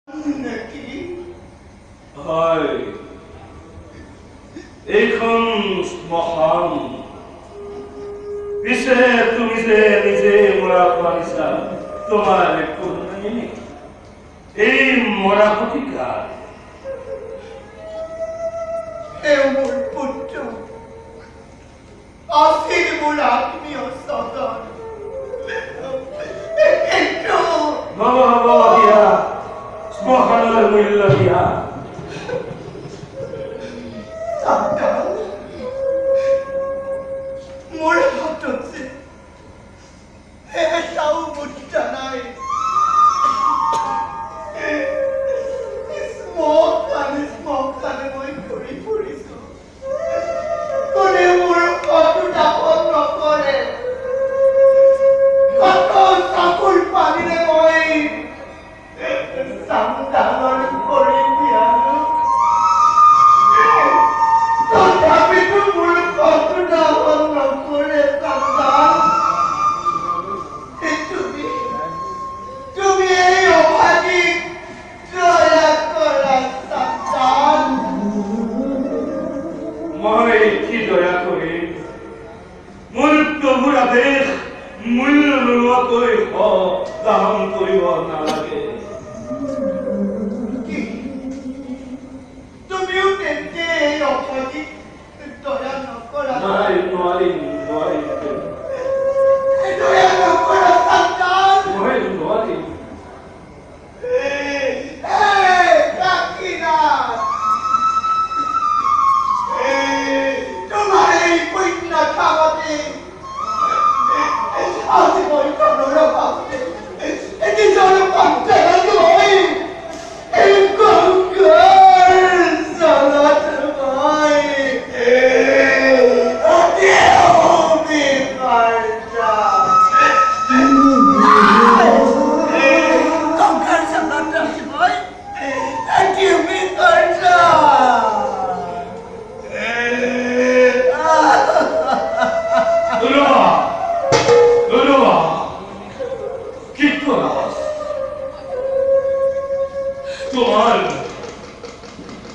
নাকি? হয়, এইখন শ্মশান। পিছে তুমি যে নিজে মৰা পাৰিছা, তোমাৰ একো নাই নেকি? এই মৰা প্ৰতিকাৰ মোৰ পুত্ৰ আছিল মোৰ আত্মীয় স্বজন। হ'ব দিয়া, শ্মশানৰ মূল্য দিয়া। মোৰ হাতত যে এটাও মুদ্ৰা নাই। শ্মশানে মই ঘূৰি ফুৰিছো, কোনে মোৰ ফটো দাপন নকৰে। চকুৰ পানীৰে মই চামডালৰ কৰি দিয়ালো, তথাপিতো মোৰ ফটো দাপন নকৰে। তুমি এই অভাগীক দয়া কৰা সন্তান। মই কি দয়া কৰিম? মোৰ প্ৰভুৰ আদেশ মূল্য নোলোৱাকৈ দান কৰিব নালাগে। তুমিও তেন্তে এই অভাগীক দয়া নকৰা? নাই, নোৱাৰিম। দয়া নকৰা সন্তান। মই নোৱাৰিম। তোমাৰ এই পুণ্য খাবতে আজি মই কণৰ ভাবতে নিজৰ সন্তানক লৈ এই গংগাৰ জলত মই গংগাৰ জলত মই তোমাৰ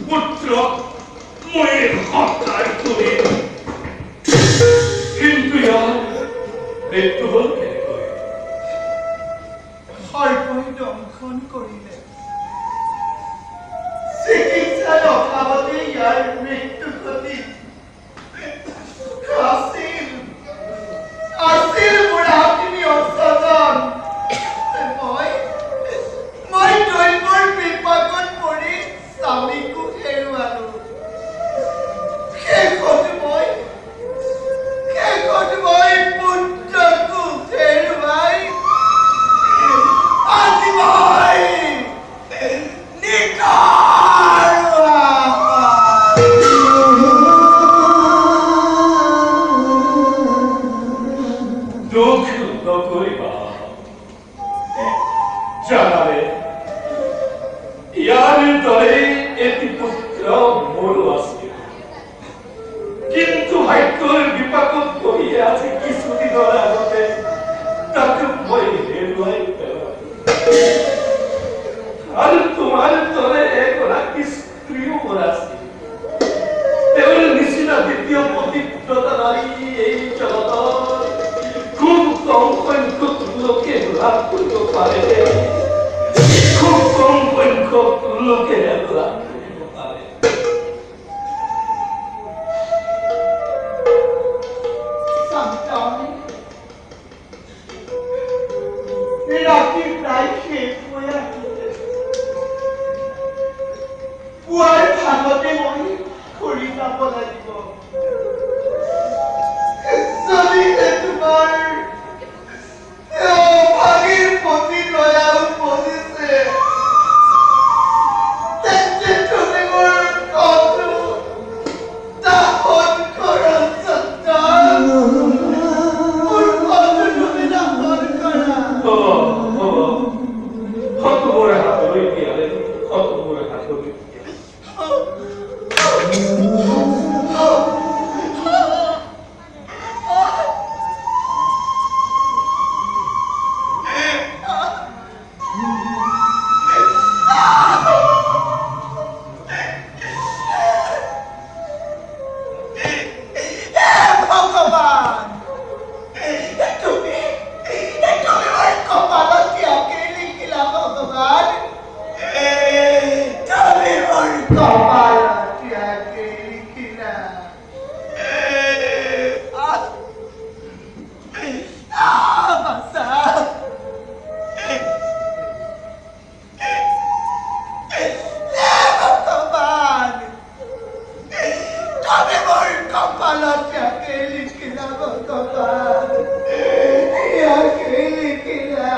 পুত্ৰ মই হত্যা কৰি, কিন্তু মৃত্যু হল কেনেকৈ? সৰ্পই দংশন কৰিলে। চিকিৎসাৰ অভাৱতে ইয়াৰ মৃত্যু ঘটিল। আছিল মোৰ আত্মীয় স্বজন। মই দৈৱৰ বিপাকত পৰি স্বামীকো হেৰুৱালো। শেষত মই পুত্ৰকো হেৰুৱাই আজি মই দুখ নকৰিবা, জানানে ইয়াৰ দৰে এটি পুত্ৰ মোৰো আছিল, কিন্তু ভাগ্যৰ বিপাকত পৰি আজি কিছুদিনৰ আগতে তাক মই হেৰুৱাই পেলালো। আৰু তোমাৰ দৰে এগৰাকী স্ত্ৰীও মোৰ আছিল। তেওঁৰ নিচিনা দ্বিতীয় পবিত্ৰতা নাৰী এই জগতত খুব কম সংখ্যক লোকে লাভ কৰিব পাৰে। খুব কম সংখ্যক লোকে লাভ কৰিব পাৰে। ৰাতি প্ৰায় শেষ হৈ আহিছে। পুৱাৰ ভাগতে মই ঘূৰি যাব লাগিব। যদি তোমাৰ ভাগিৰ প্ৰতি দয়া উপজিছে, তেন্তে তুমি মোৰ কটো দাপন কৰা সন্তান। মোৰ কটো তুমি দাপন কৰা। সকলোৰে হাতলৈ দিয়ালে, সকলোৰে হাতলৈ Kepala tiada kira. Masa. Teman. Kami mau kepala tiada kira teman. Tiada kira.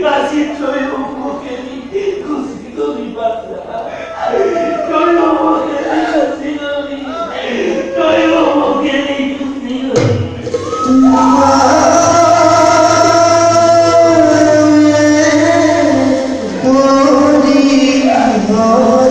Masih coy umur kini, kusi itu di pasar. হয়